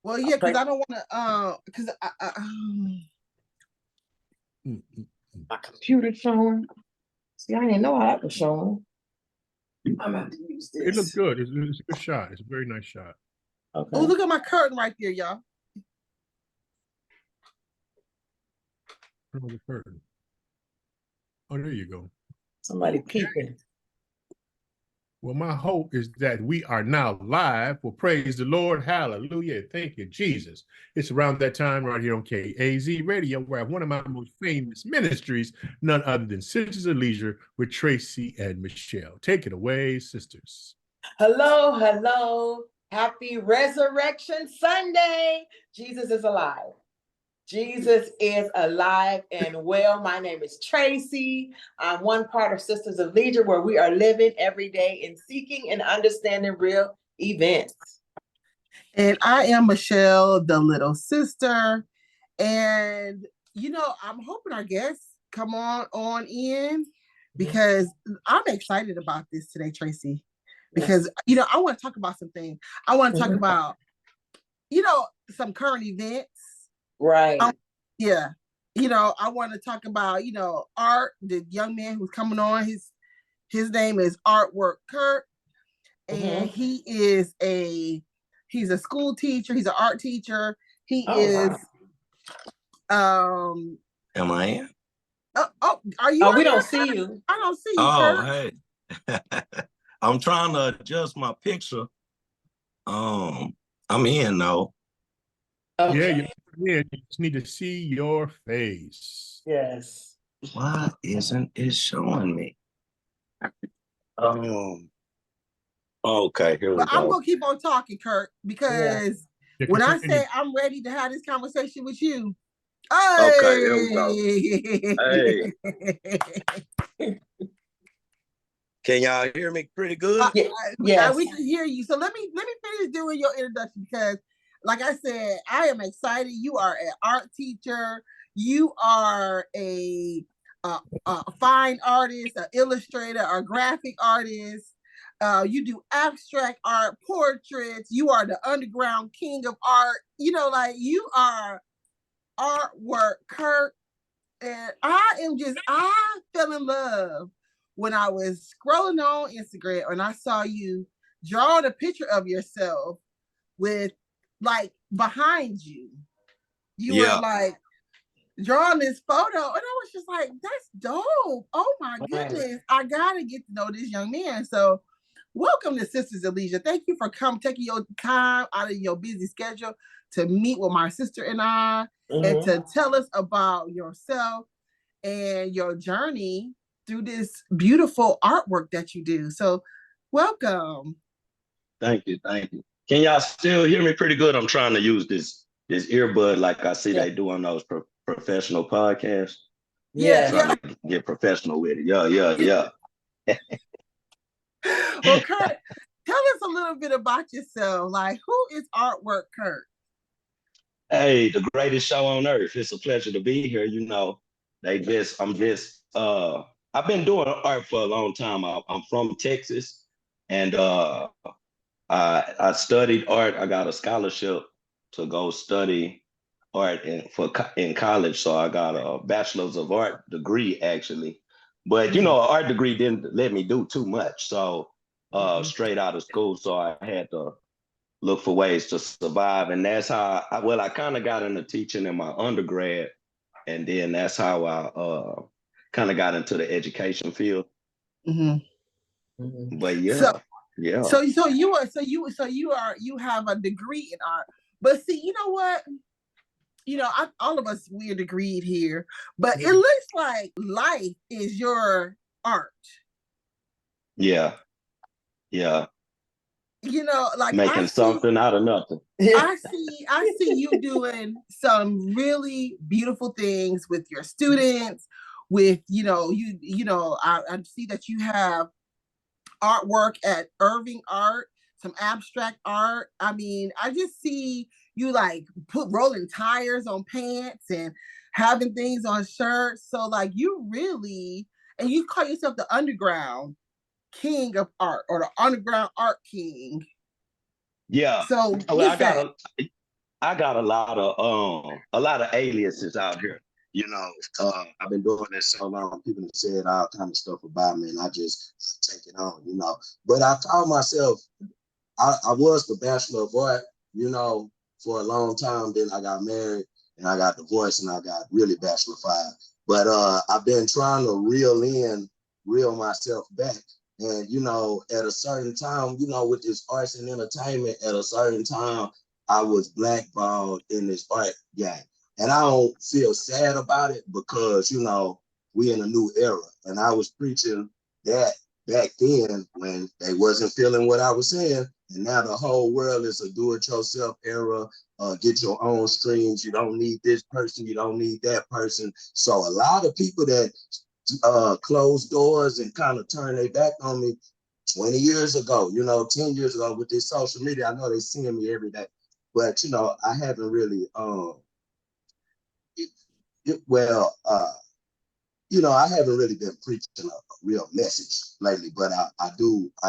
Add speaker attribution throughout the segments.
Speaker 1: Well, yeah, because I don't want to. Because
Speaker 2: my computer showing. See, I didn't know how that was showing. I'm gonna have to use this.
Speaker 3: It looks good. It's a good shot. It's a very nice shot.
Speaker 2: Okay.
Speaker 1: Oh, look at my curtain right there, y'all.
Speaker 3: The curtain. Oh, there you go.
Speaker 2: Somebody peeping.
Speaker 3: Well, my hope is that we are now live. Well, praise the Lord. Hallelujah. Thank you, Jesus. It's around that time right here on KAZ Radio, where I have one of my most famous ministries, none other than Sisters of Leisure with Tracy and Michelle. Take it away, sisters.
Speaker 2: Hello, hello. Happy Resurrection Sunday. Jesus is alive. Jesus is alive and well. My name is Tracy. I'm one part of Sisters of Leisure, where we are living every day in seeking and understanding real events.
Speaker 1: And I am Michelle, the little sister. And, I'm hoping our guests come on in because I'm excited about this today, Tracy. Because, I want to talk about something. I want to talk about, some current events.
Speaker 2: Right.
Speaker 1: Yeah. I want to talk about, Art, the young man who's coming on. His name is Artwork Kirk. And he's a school teacher. He's an art teacher. He is
Speaker 4: Am I in?
Speaker 1: Are you?
Speaker 2: We don't see you.
Speaker 1: I don't see you.
Speaker 4: Oh, Kirk. Hey. I'm trying to adjust my picture. I'm in though.
Speaker 3: Okay. Yeah, you just need to see your face.
Speaker 2: Yes.
Speaker 4: Why isn't it showing me? Okay, here we go.
Speaker 1: I'm gonna keep on talking, Kirk, because when I say I'm ready to have this conversation with you,
Speaker 4: okay, here we go. Hey. Can y'all hear me pretty good?
Speaker 1: Yes, we can hear you. So let me finish doing your introduction because, like I said, I am excited. You are an art teacher. You are a fine artist, an illustrator, a graphic artist. You do abstract art, portraits. You are the underground king of art. You are Artwork Kirk. And I fell in love when I was scrolling on Instagram and I saw you drawing a picture of yourself with behind you. You were drawing this photo and I was just like, that's dope. Oh my goodness. I gotta get to know this young man. So welcome to Sisters of Leisure. Thank you for taking your time out of your busy schedule to meet with my sister and I and to tell us about yourself and your journey through this beautiful artwork that you do. So welcome.
Speaker 4: Thank you. Can y'all still hear me pretty good? I'm trying to use this earbud like I see they do on those professional podcasts.
Speaker 1: Yeah.
Speaker 4: To get professional with it. Yeah.
Speaker 1: Well, Kurt, tell us a little bit about yourself. Like, who is Artwork Kirk?
Speaker 4: Hey, the greatest show on earth. It's a pleasure to be here. I've been doing art for a long time. I'm from Texas, and I studied art. I got a scholarship to go study art in college, so I got a bachelor's of art degree actually. But an art degree didn't let me do too much, so straight out of school, so I had to look for ways to survive, and that's how I kind of got into teaching in my undergrad, and then that's how I kind of got into the education field. But yeah.
Speaker 1: So you have a degree in art, but see, you know what? All of us, we're degreed here, but it looks like life is your art.
Speaker 4: Yeah.
Speaker 1: Making
Speaker 4: something out of nothing.
Speaker 1: I see you doing some really beautiful things with your students. With I see that you have artwork at Irving Art, some abstract art. I mean, I just see you put rolling tires on pants and having things on shirts. So you really, and you call yourself the underground king of art or the underground art king.
Speaker 4: Yeah.
Speaker 1: So
Speaker 4: I I got a lot of aliases out here. You know, I've been doing this so long. People have said all kind of stuff about me, and I just take it on. You know, but I call myself. I was the Bachelor of Art. You know, for a long time. Then I got married, and I got divorced, and I got really bachelorified. But I've been trying to reel myself back. And, you know, at a certain time, you know, with this arts and entertainment, at a certain time, I was blackballed in this art game. And I don't feel sad about it because, you know, we in a new era. And I was preaching that back then when they wasn't feeling what I was saying. And now the whole world is a do-it-yourself era. Get your own streams. You don't need this person. You don't need that person. So a lot of people that closed doors and kind of turned their back on me 20 years ago, you know, 10 years ago with this social media. I know they're seeing me every day, but, you know, I haven't really, well, you know, I haven't really been preaching a real message lately, but I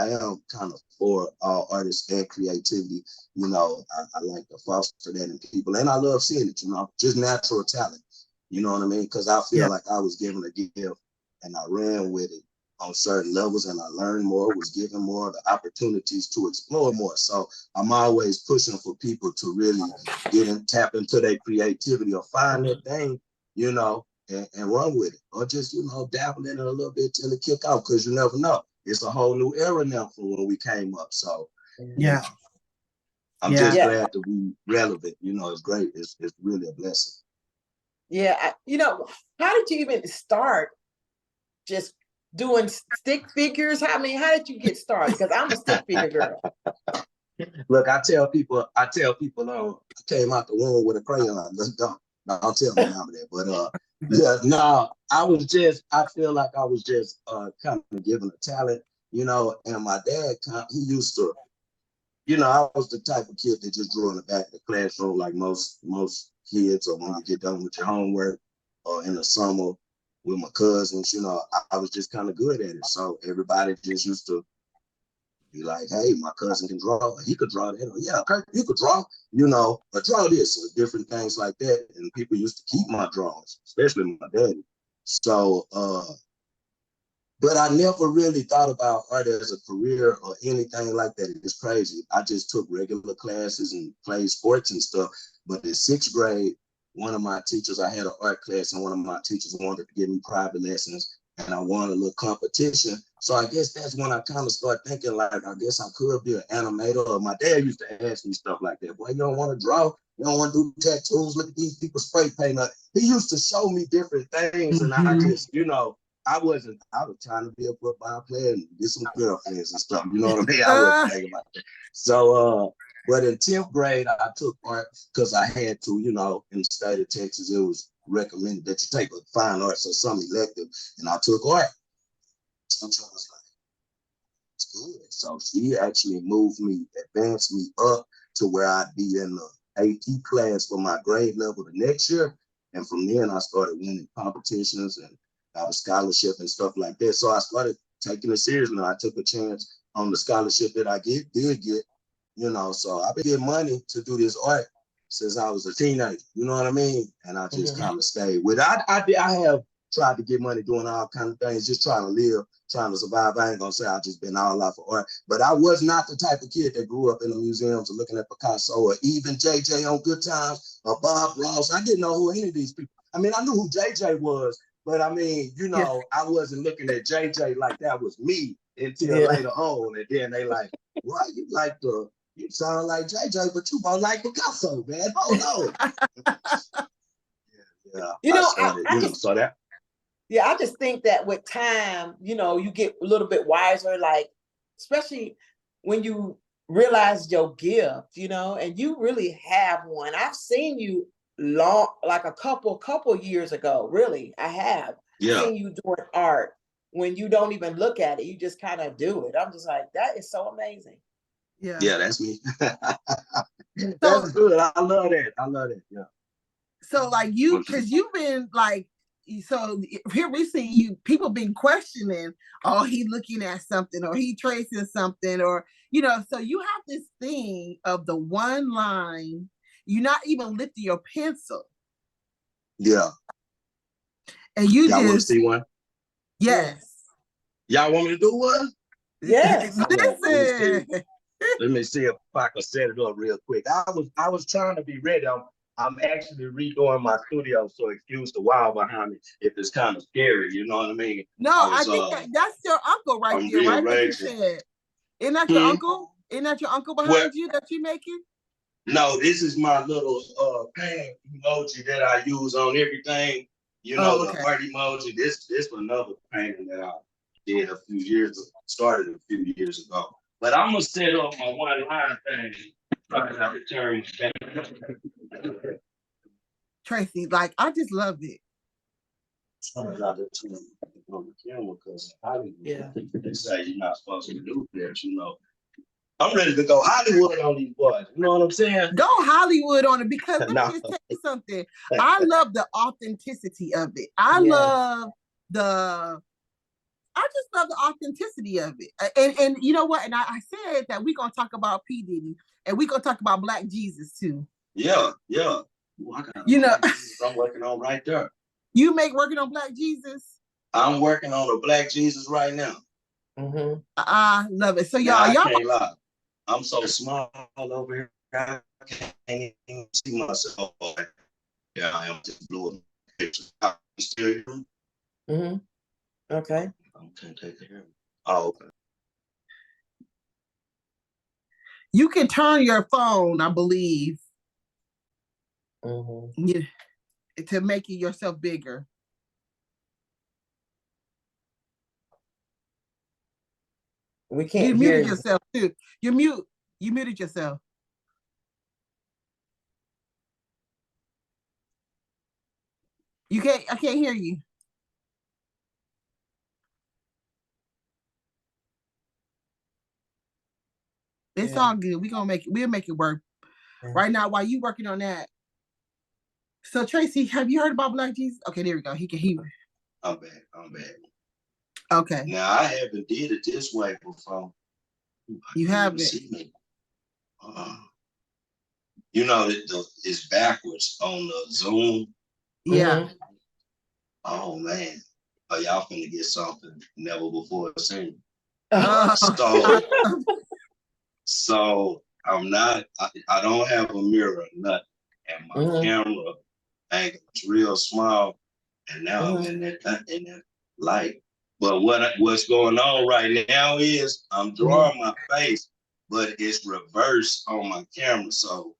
Speaker 4: am kind of for all artists and creativity. You know, I like to foster that in people, and I love seeing it, you know, just natural talent. You know what I mean? Because I feel like I was given a gift and I ran with it on certain levels and I learned more, was given more the opportunities to explore more. So I'm always pushing for people to really tap into their creativity or find that thing, you know, and run with it, or just, you know, dabble in it a little bit till it kick out, because you never know. It's a whole new era now from when we came up. So
Speaker 1: Yeah,
Speaker 4: I'm just glad to be relevant. You know, it's great. It's really a blessing.
Speaker 2: Yeah, you know, how did you even start just doing stick figures? How did you get started? Because I'm a stick figure girl.
Speaker 4: Look, I tell people, I came out the womb with a crayon. Don't tell my mama that. But yeah, no, I feel like I was just kind of given a talent, you know, and my dad, he used to, you know, I was the type of kid that just drew in the back of the classroom like most kids, or when you get done with your homework, or in the summer with my cousins, you know, I was just kind of good at it. So everybody just used to be like, hey, my cousin can draw. He could draw that. Or, yeah, Kirk, you could draw, you know, or draw this, or different things like that. And people used to keep my drawings, especially my daddy. So, but I never really thought about art as a career or anything like that. It's crazy. I just took regular classes and played sports and stuff. But in sixth grade, one of my teachers, I had an art class, and one of my teachers wanted to give me private lessons, and I won a little competition. So I guess that's when I kind of started thinking, like, I guess I could be an animator. Or my dad used to ask me stuff like that. Boy, you don't want to draw? You don't want to do tattoos? Look at these people spray paint. He used to show me different things, and I just, you know, I was trying to be a football player and get some girlfriends and stuff. You know what I mean? I wasn't thinking about that. So, but in 10th grade, I took art because I had to, you know, in the state of Texas, it was recommended that you take a fine arts or some elective, and I took art. So I was like, it's good. So she actually advanced me up to where I'd be in the AP class for my grade level the next year. And from then I started winning competitions and got a scholarship and stuff like that. So I started taking it seriously. I took a chance on the scholarship that I did get, you know. So I've been getting money to do this art since I was a teenager. You know what I mean? And I just kind of stayed with it. I have tried to get money doing all kinds of things, just trying to live, trying to survive. I ain't gonna say I've just been all out for art, but I was not the type of kid that grew up in the museums or looking at Picasso or even JJ on Good Times or Bob Ross. I didn't know who any of these people. I mean, I knew who JJ was, but I mean, you know, I wasn't looking at JJ like that was me until later on. And then they like, why you sound like JJ, but you don't like Picasso, man. Hold on.
Speaker 2: You know, I just think that with time, you know, you get a little bit wiser, like, especially when you realize your gift, you know, and you really have one. I've seen you like a couple years ago, really. I have seen you doing art when you don't even look at it. You just kind of do it. I'm just like, that is so amazing.
Speaker 4: Yeah, that's me. That's good. I love that. Yeah.
Speaker 1: So like because you've been like, so here recently, people been questioning, oh, he looking at something or he tracing something, or, you know, so you have this thing of the one line, you're not even lifting your pencil.
Speaker 4: Yeah.
Speaker 1: And you
Speaker 4: Y'all want to
Speaker 1: just,
Speaker 4: see one?
Speaker 1: yes.
Speaker 4: Y'all want me to do one?
Speaker 2: Yes.
Speaker 1: Listen.
Speaker 4: Let me see if I can set it up real quick. I was trying to be ready. I'm actually redoing my studio, so excuse the wow behind me if it's kind of scary. You know what I mean?
Speaker 1: No, I think that's your uncle right
Speaker 4: I'm
Speaker 1: there, right? That you
Speaker 4: rearranging.
Speaker 1: said. Isn't that your uncle? Isn't that your uncle behind you that you making?
Speaker 4: No, this is my little pan emoji that I use on everything. You know, the heart emoji. This another painting that I did started a few years ago. But I'm gonna set up my one line thing. Trying not to turn back.
Speaker 1: Tracy, like I just love it.
Speaker 4: Trying not to turn on the camera because they say you're not supposed to do that, you know. I'm ready to go Hollywood on these boys. You know what I'm saying?
Speaker 1: Go Hollywood on it because let me just tell you something. I love the authenticity of it. I just love the authenticity of it. And you know what? And I said that we're gonna talk about P. Diddy and we're gonna talk about Black Jesus too.
Speaker 4: Yeah. Ooh, I'm working on right there.
Speaker 1: You working on Black Jesus?
Speaker 4: I'm working on a Black Jesus right now.
Speaker 1: I love it. So y'all
Speaker 4: can't lie. I'm so small over here. I can't even see myself. Yeah, I am just blue.
Speaker 2: Okay.
Speaker 4: I can't take care of it. Oh, okay.
Speaker 1: You can turn your phone, I believe, to make it yourself bigger.
Speaker 2: We can't
Speaker 1: you
Speaker 2: hear
Speaker 1: muted yourself too. You muted yourself. I can't hear you. It's all good. We'll make it work. Right now, while you working on that. So Tracy, have you heard about Black Jesus? Okay, there we go. He can hear.
Speaker 4: I'm back.
Speaker 1: Okay.
Speaker 4: Now I haven't did it this way before.
Speaker 1: You haven't.
Speaker 4: You know it's backwards on the Zoom.
Speaker 1: Yeah.
Speaker 4: Oh man. Oh, y'all finna get something never before seen. So I'm not. I don't have a mirror, nothing, and my camera angle is real small, and now I'm in that light. But what's going on right now is I'm drawing my face, but it's reversed on my camera. So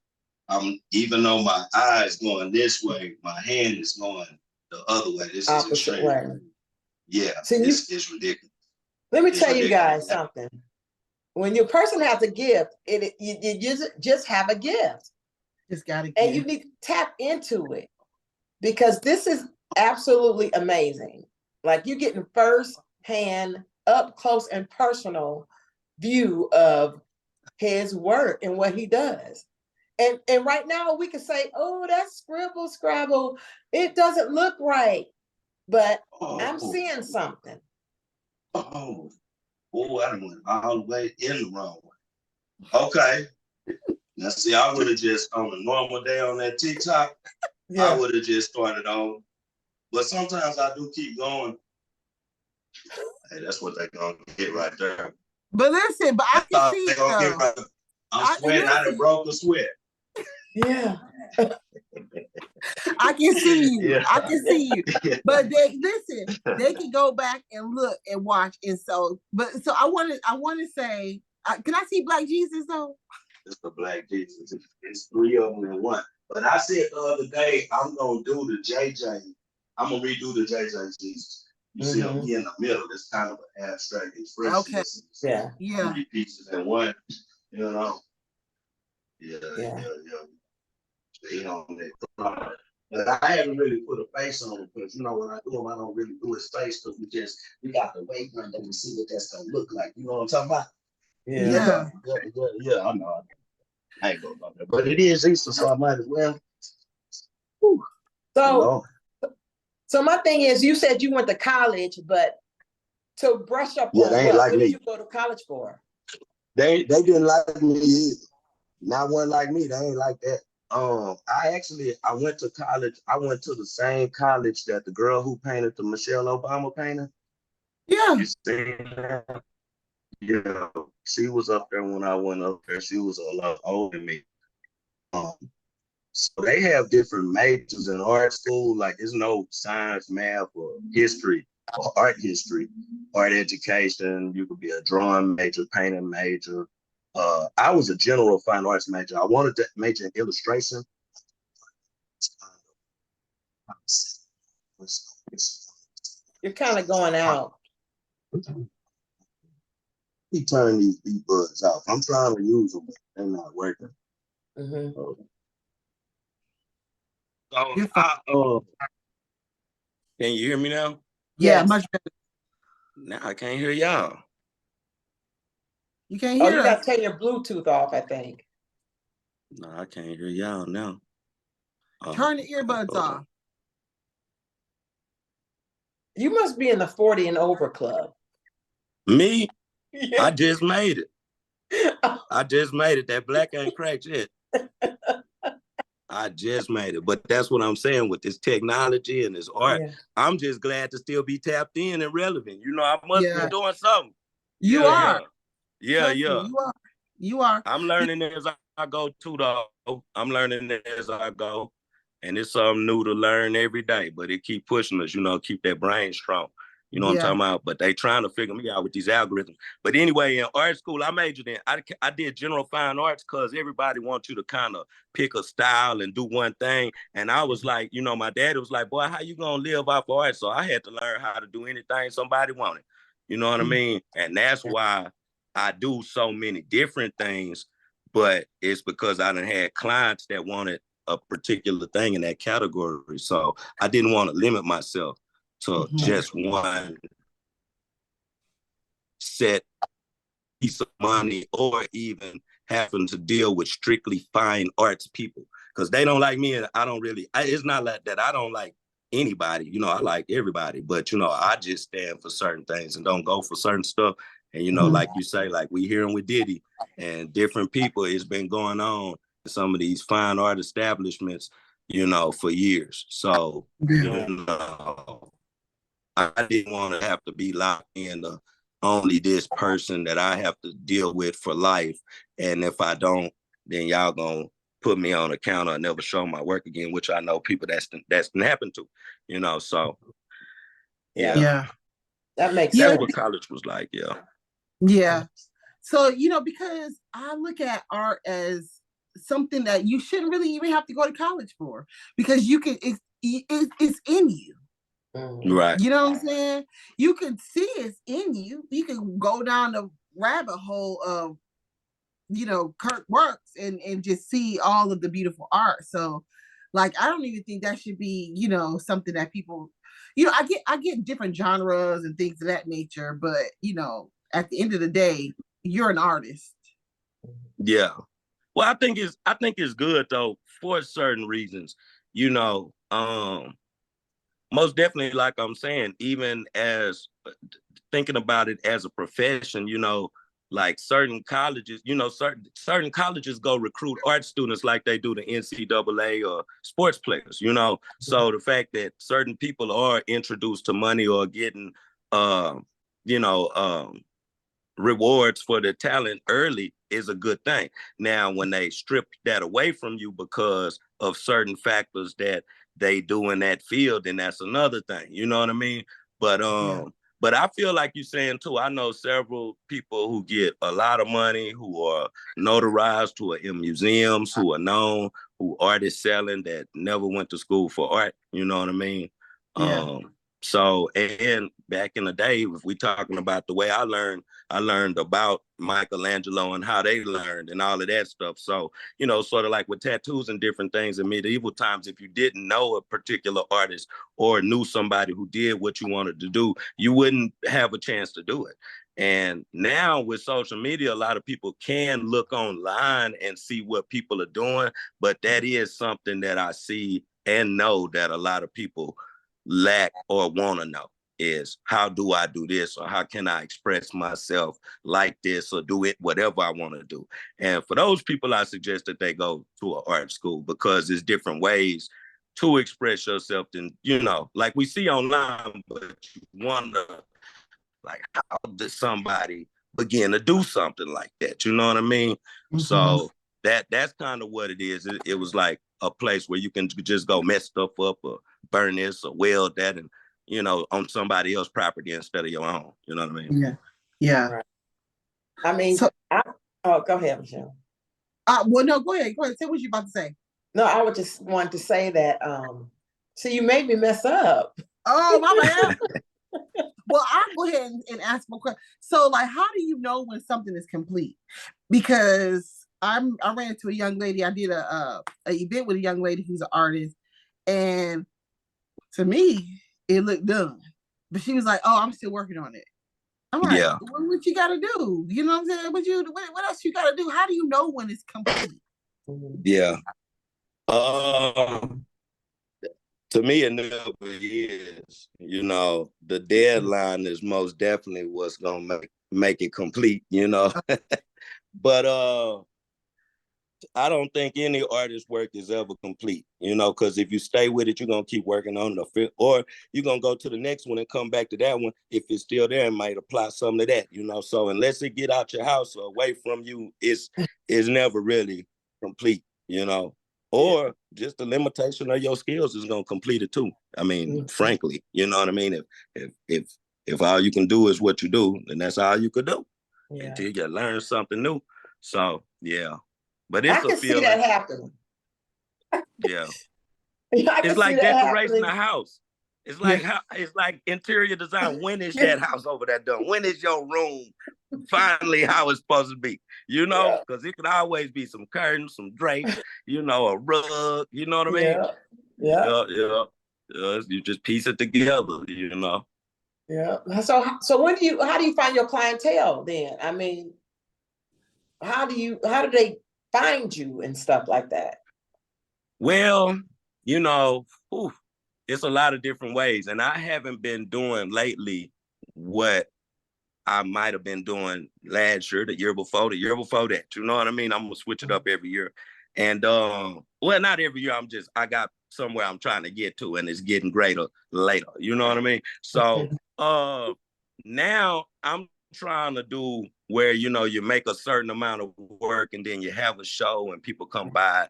Speaker 4: even though my eyes going this way, my hand is going the other way. This is extreme. Yeah, it's ridiculous.
Speaker 2: Let me tell you guys something. When your person has a gift, you just have a gift.
Speaker 1: Just got it.
Speaker 2: And you need to tap into it because this is absolutely amazing. Like you're getting first hand, up close and personal view of his work and what he does. And right now we can say, oh, that's scrabble. It doesn't look right, but I'm seeing something.
Speaker 4: I went all the way in the wrong way. Okay. Now see, I would have just on a normal day on that TikTok, I would have just started on. But sometimes I do keep going. Hey, that's what they're gonna get right there.
Speaker 1: But listen, but I can see it.
Speaker 4: I'm sweating, I done broke a sweat.
Speaker 1: Yeah. I can see you. Yeah. I can see you. But they can go back and look and watch. And so I want to say, can I see Black Jesus though?
Speaker 4: It's the Black Jesus. It's 3 of them in one. But I said the other day, I'm gonna do the JJ. I'm gonna redo the JJ Jesus. You see him in the middle. It's kind of an abstract expression.
Speaker 1: Okay.
Speaker 2: Yeah.
Speaker 4: 3 pieces in one. You know. Yeah. Stay on that. But I haven't really put a face on it because when I do them, I don't really do his face because we got to wait until we see what that's gonna look like. You know what I'm talking about? Yeah, I know. I ain't going about that, but it is Easter, so I might as well.
Speaker 2: So my thing is, you said you went to college, but to brush up on what did you go to college for?
Speaker 4: They didn't like me either. Not one like me. They ain't like that. I went to college. I went to the same college that the girl who painted the Michelle Obama painting.
Speaker 1: Yeah.
Speaker 4: You seen that? Yeah, she was up there when I went up there. She was a lot older than me. Um, so they have different majors in art school. Like there's no science, math, or history, or art history, art education. You could be a drawing major, painting major. I was a general fine arts major. I wanted to major in illustration.
Speaker 2: You're kind of going out.
Speaker 4: He turned these beat buds off. I'm trying to use them, but they're not working.
Speaker 2: Mm-hmm.
Speaker 4: Can you hear me now?
Speaker 1: Yeah,
Speaker 2: Yes.
Speaker 1: much better.
Speaker 4: Now I can't hear y'all.
Speaker 1: You can't
Speaker 2: Oh,
Speaker 1: hear
Speaker 2: you got
Speaker 1: us.
Speaker 2: to take your Bluetooth off, I think.
Speaker 4: No, I can't hear y'all now.
Speaker 1: Turn the earbuds off.
Speaker 2: You must be in the 40 and over club.
Speaker 4: Me?
Speaker 2: Yeah.
Speaker 4: I just made it. I just made it. That black ain't cracked yet. I just made it. But that's what I'm saying with this technology and this art.
Speaker 2: Yeah.
Speaker 4: I'm just glad to still be tapped in and relevant. You know, I must be doing something.
Speaker 1: You are.
Speaker 4: Yeah.
Speaker 1: Me, you are. You are.
Speaker 4: I'm learning as I go too, though. I'm learning as I go. And it's something new to learn every day, but it keep pushing us, keep that brain strong. You know what I'm talking about? But they trying to figure me out with these algorithms. But anyway, in art school, I majored in, I did general fine arts because everybody wants you to kind of pick a style and do one thing. And I was like, my daddy was like, boy, how you going to live off of art? So I had to learn how to do anything somebody wanted. You know what I mean? And that's why I do so many different things, but it's because I done had clients that wanted a particular thing in that category. So I didn't want to limit myself to just one set piece of money or even having to deal with strictly fine arts people because they don't like me and I don't really, it's not like that I don't like anybody, I like everybody, but I just stand for certain things and don't go for certain stuff. And like you say, like we hearing with Diddy and different people, it's been going on in some of these fine art establishments, for years. So, I didn't want to have to be locked in to only this person that I have to deal with for life. And if I don't, then y'all gonna put me on a counter and never show my work again, which I know people that's happened to, so
Speaker 1: Yeah.
Speaker 2: That makes
Speaker 4: that's
Speaker 2: sense.
Speaker 4: what college was like,
Speaker 1: Yeah. So, because I look at art as something that you shouldn't really even have to go to college for because you can, it's in you.
Speaker 4: Right.
Speaker 1: You know what I'm saying? You can see it's in you. You can go down the rabbit hole of, Kirkswork and just see all of the beautiful art. So, like, I don't even think that should be, something that people, I get different genres and things of that nature, but at the end of the day, you're an artist.
Speaker 4: Yeah. Well, I think it's good though for certain reasons. Most definitely, like I'm saying, even as thinking about it as a profession, like certain colleges, certain colleges go recruit art students like they do the NCAA or sports players, So the fact that certain people are introduced to money or getting, you know, rewards for their talent early is a good thing. Now, when they strip that away from you because of certain factors that they do in that field, then that's another thing. You know what I mean? But but I feel like you're saying too, I know several people who get a lot of money, who are notarized, who are in museums, who are known, who artists selling that never went to school for art. You know what I mean?
Speaker 1: Yeah.
Speaker 4: So, and back in the day, if we talking about the way I learned about Michelangelo and how they learned and all of that stuff. So, sort of like with tattoos and different things in medieval times, if you didn't know a particular artist or knew somebody who did what you wanted to do, you wouldn't have a chance to do it. And now with social media, a lot of people can look online and see what people are doing, but that is something that I see and know that a lot of people lack or want to know. is how do I do this, or how can I express myself like this, or do it whatever I want to do. And for those people, I suggest that they go to an art school, because there's different ways to express yourself than, like we see online, but you wonder, like, how did somebody begin to do something like that? You know what I mean? Mm-hmm. So that's kind of what it is. It was like a place where you can just go mess stuff up, or burn this, or weld that, and on somebody else's property instead of your own. You know what I mean?
Speaker 1: Yeah. Yeah.
Speaker 2: Right. I mean, go ahead, Michelle.
Speaker 1: Well, no, go ahead. Say what you about to say.
Speaker 2: No, I would just want to say that, so you made me mess up.
Speaker 1: Oh, my bad. Well, I'll go ahead and ask my question. So, like, how do you know when something is complete? Because I ran into a young lady. I did a event with a young lady who's an artist, and to me, it looked done. But she was like, "Oh, I'm still working on it." I'm like,
Speaker 4: yeah.
Speaker 1: What you got to do? You know what I'm saying? What else you got to do? How do you know when it's complete?
Speaker 4: Yeah. To me, it never is. The deadline is most definitely what's gonna make it complete. But I don't think any artist's work is ever complete. Because if you stay with it, you're gonna keep working on it, or you're gonna go to the next one and come back to that one. If it's still there, and might apply some of that. So unless it get out your house or away from you, it's never really complete. Or just the limitation of your skills is gonna complete it too. I mean, frankly, you know what I mean? If all you can do is what you do, then that's all you could do until you learn something new. So yeah, but it's
Speaker 2: I can see that happening.
Speaker 4: Yeah, it's like decorating a house. It's like it's like interior design. When is that house over there done? When is your room finally how it's supposed to be? Because it could always be some curtains, some drapes, a rug. You know what I mean? Yeah. You just piece it together.
Speaker 2: Yeah. So how do you find your clientele then? I mean, how do they find you and stuff like that?
Speaker 4: Well, it's a lot of different ways. And I haven't been doing lately what I might have been doing last year, the year before that. You know what I mean? I'm gonna switch it up every year. And well, not every year. I got somewhere I'm trying to get to, and it's getting greater later. You know what I mean? So now I'm trying to do where you make a certain amount of work and then you have a show and people come by,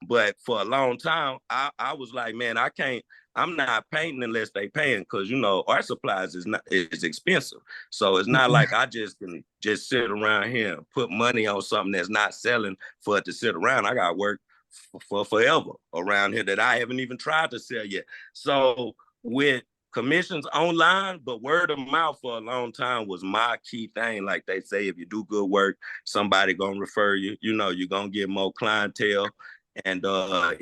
Speaker 4: but for a long time I was like, man, I'm not painting unless they paying, because art supplies is expensive. So it's not like I just can just sit around here and put money on something that's not selling for it to sit around. I got work for forever around here that I haven't even tried to sell yet. So with commissions online, but word of mouth for a long time was my key thing. Like they say, if you do good work, somebody gonna refer you. You're gonna get more clientele, and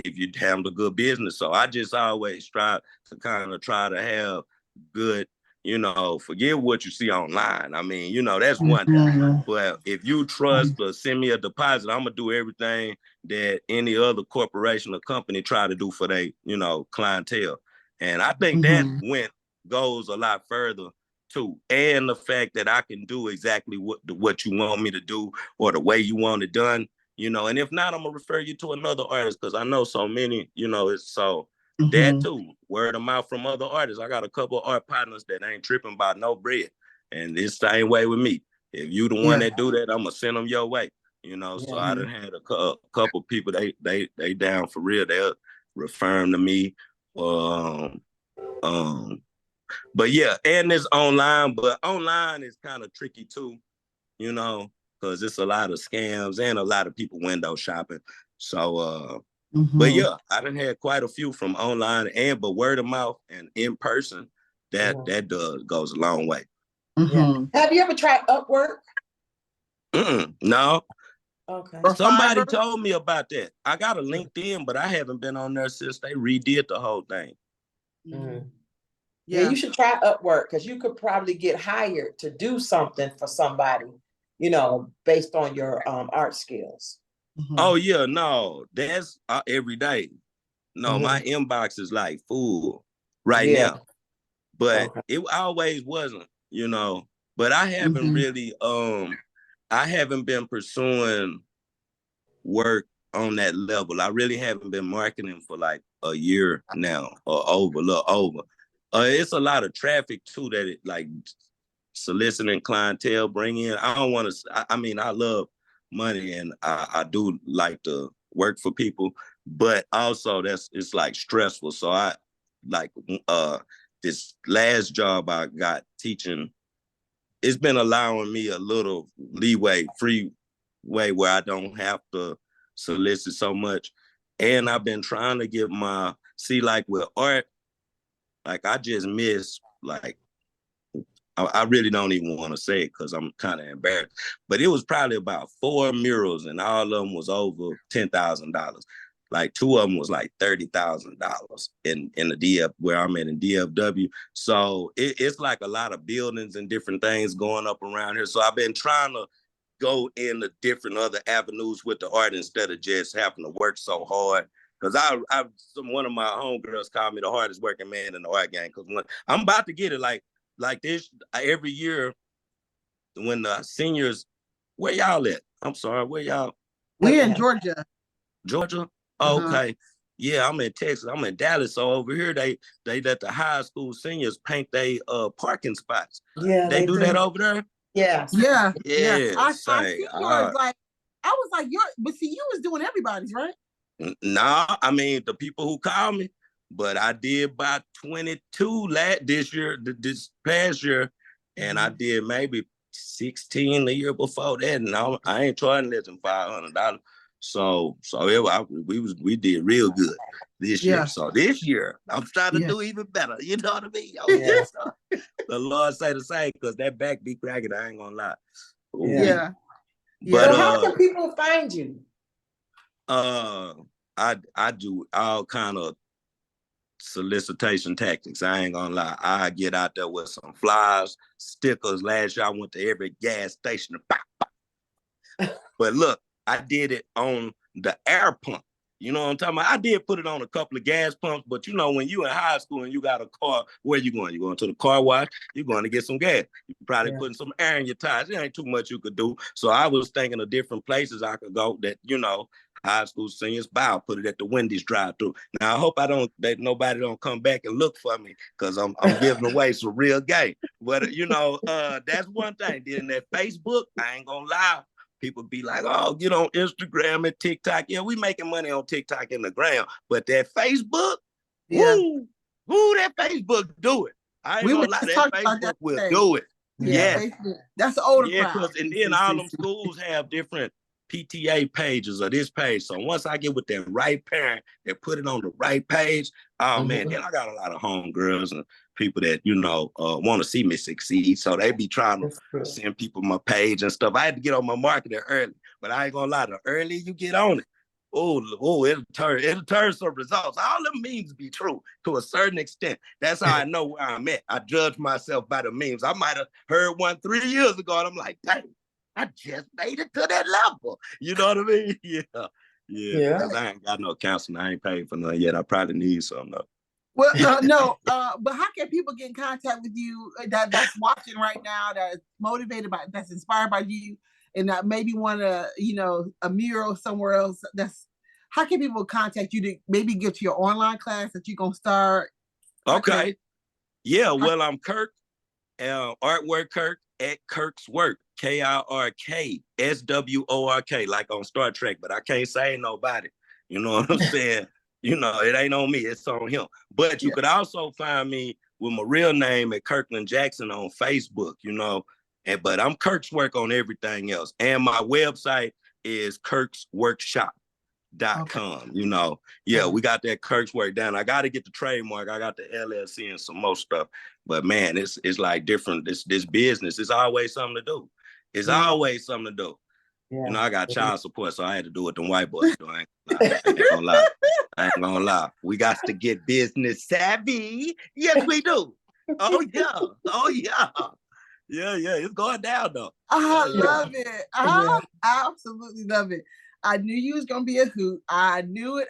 Speaker 4: if you handle good business. So I just always try to have good. Forget what you see online. I mean, that's one thing. But if you trust or send me a deposit, I'm gonna do everything that any other corporation or company try to do for their, clientele. And I think that goes a lot further too. And the fact that I can do exactly what you want me to do, or the way you want it done, and if not, I'm gonna refer you to another artist, because I know so many, it's so that too. Word of mouth from other artists. I got a couple of art partners that ain't tripping about no bread. And it's the same way with me. If you the one that do that, I'm gonna send them your way. So I done had a couple people, they down for real. They'll refer them to me. But yeah, and it's online, but online is kind of tricky too, because it's a lot of scams and a lot of people window shopping. So but yeah, I done had quite a few from online, but word of mouth and in person, that goes a long way.
Speaker 2: Have you ever tried Upwork?
Speaker 4: No.
Speaker 2: Okay.
Speaker 4: Somebody told me about that. I got a LinkedIn, but I haven't been on there since they redid the whole thing.
Speaker 2: Yeah, you should try Upwork, because you could probably get hired to do something for somebody, based on your art skills.
Speaker 4: Oh yeah, no, that's every day. No, my inbox is like full right now. but
Speaker 2: Okay.
Speaker 4: it always wasn't, you know. But I haven't really, I haven't been pursuing work on that level. I really haven't been marketing for like a year now or over, a little over. It's a lot of traffic too that it like soliciting clientele bring in. I don't want to. I mean, I love money and I do like to work for people, but also it's like stressful. So I like this last job I got teaching. It's been allowing me a little leeway, free way where I don't have to solicit so much. And I've been trying to get like with art, like I just miss like I really don't even want to say it because I'm kind of embarrassed. But it was probably about 4 murals, and all of them was over $10,000. Like 2 of them was like $30,000 in the DF where I'm at in DFW. So it's like a lot of buildings and different things going up around here. So I've been trying to go into different other avenues with the art instead of just having to work so hard. Because one of my homegirls called me the hardest working man in the art game. Because when I'm about to get it, like this every year when the seniors, where y'all at? I'm sorry, where y'all?
Speaker 1: We're in Georgia.
Speaker 4: Georgia? Oh, okay. Yeah, I'm in Texas. I'm in Dallas. So over here, they let the high school seniors paint they parking spots.
Speaker 2: Yeah,
Speaker 4: they do that over there.
Speaker 2: Yeah.
Speaker 1: Yeah. I
Speaker 4: say,
Speaker 1: see yours. Like I was like, but see, you was doing everybody's, right?
Speaker 4: No, I mean the people who call me, but I did about 22 this past year, and I did maybe 16 the year before that, and I ain't charging less than $500. So we did real good this year. So this year I'm trying to do even better. You know what I mean? So, the Lord say the same because that back be cracking. I ain't gonna lie.
Speaker 1: Ooh. Yeah.
Speaker 2: But so how can people find you?
Speaker 4: I do all kind of solicitation tactics. I ain't gonna lie. I get out there with some flyers, stickers. Last year I went to every gas station. But look, I did it on the air pump. You know what I'm talking about? I did put it on a couple of gas pumps, but you know, when you in high school and you got a car, where you going? You going to the car wash? You're going to get some gas. You probably putting some air in your tires. There ain't too much you could do. So I was thinking of different places I could go that, you know, high school seniors buy. I'll put it at the Wendy's drive-through. Now I hope that nobody don't come back and look for me because I'm giving away some real game. But you know, that's one thing. Then that Facebook, I ain't gonna lie. People be like, oh, get on Instagram and TikTok. Yeah, we making money on TikTok and the gram. But that Facebook, woo, that Facebook do it. I ain't gonna lie, that Facebook will do it.
Speaker 1: Yeah. Facebook. That's the older crowd.
Speaker 4: And then all them schools have different PTA pages or this page. So once I get with that right parent that put it on the right page, oh man, then I got a lot of homegirls and people that, you know, want to see me succeed. So they be trying to send people my page and stuff. I had to get on my marketing early, but I ain't gonna lie, the earlier you get on it, it'll turn some results. All them memes be true to a certain extent. That's how I know where I'm at. I judge myself by the memes. I might have heard one 3 years ago and I'm like, dang, I just made it to that level. You know what I mean? Yeah. Because I ain't got no counseling. I ain't paid for none yet. I probably need some though.
Speaker 1: Well, no, but how can people get in contact with you that's watching right now, that's motivated by, that's inspired by you, and that maybe want to, you know, a mural somewhere else? How can people contact you to maybe get to your online class that you're gonna start?
Speaker 4: Okay. Yeah. Well, I'm Kirk, Artwork Kirk at Kirkswork, KIRKSWORK, like on Star Trek. But I can't say nobody. You know what I'm saying? You know, it ain't on me, it's on him. But you could also find me with my real name at Kirkland Jackson on Facebook, you know. But I'm Kirkswork on everything else. And my website is kirksworkshop.com. You know. Yeah, we got that Kirkswork down. I got to get the trademark. I got the LLC and some more stuff. But man, it's like different. This business, it's always something to do. It's always something to do. You know, I got child support, so I had to do what them white boys do. I ain't gonna lie. We got to get business savvy. Yes, we do. Oh yeah. Yeah. It's going down though.
Speaker 1: I love it. I absolutely love it. I knew you was gonna be a hoot. I knew it.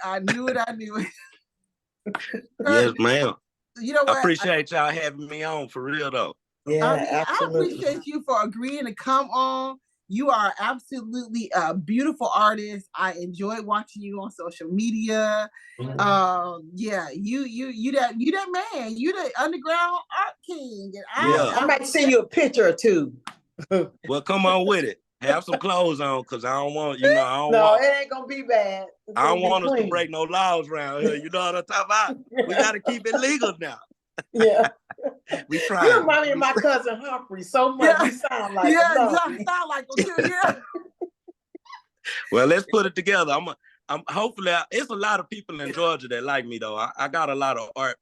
Speaker 1: Yes,
Speaker 4: ma'am.
Speaker 1: You know
Speaker 5: I
Speaker 1: what?
Speaker 5: appreciate y'all having me on for real though.
Speaker 2: Yeah,
Speaker 1: I
Speaker 2: absolutely.
Speaker 1: appreciate you for agreeing to come on. You are absolutely a beautiful artist. I enjoy watching you on social media. Yeah, you that man. You the underground art king. And
Speaker 5: Yeah.
Speaker 2: I might send you a picture or two.
Speaker 5: Well, come on with it. Have some clothes on, cause I don't want, I don't
Speaker 2: No,
Speaker 5: want,
Speaker 2: it ain't gonna be bad. It's
Speaker 5: I
Speaker 2: gonna
Speaker 5: don't
Speaker 2: be
Speaker 5: want us to
Speaker 2: clean.
Speaker 5: break no laws around here. You know what I'm talking about? We gotta keep it legal now.
Speaker 2: Yeah.
Speaker 5: We
Speaker 2: You
Speaker 5: trying.
Speaker 2: remind me of my cousin Humphrey so much. You sound like him.
Speaker 1: you sound like him too. Yeah.
Speaker 5: Well, let's put it together. I'm hopefully it's a lot of people in Georgia that like me though. I got a lot of art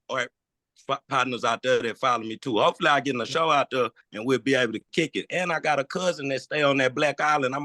Speaker 5: partners out there that follow me too. Hopefully I get in a show out there and we'll be able to kick it. And I got a cousin that stay on that Black Island.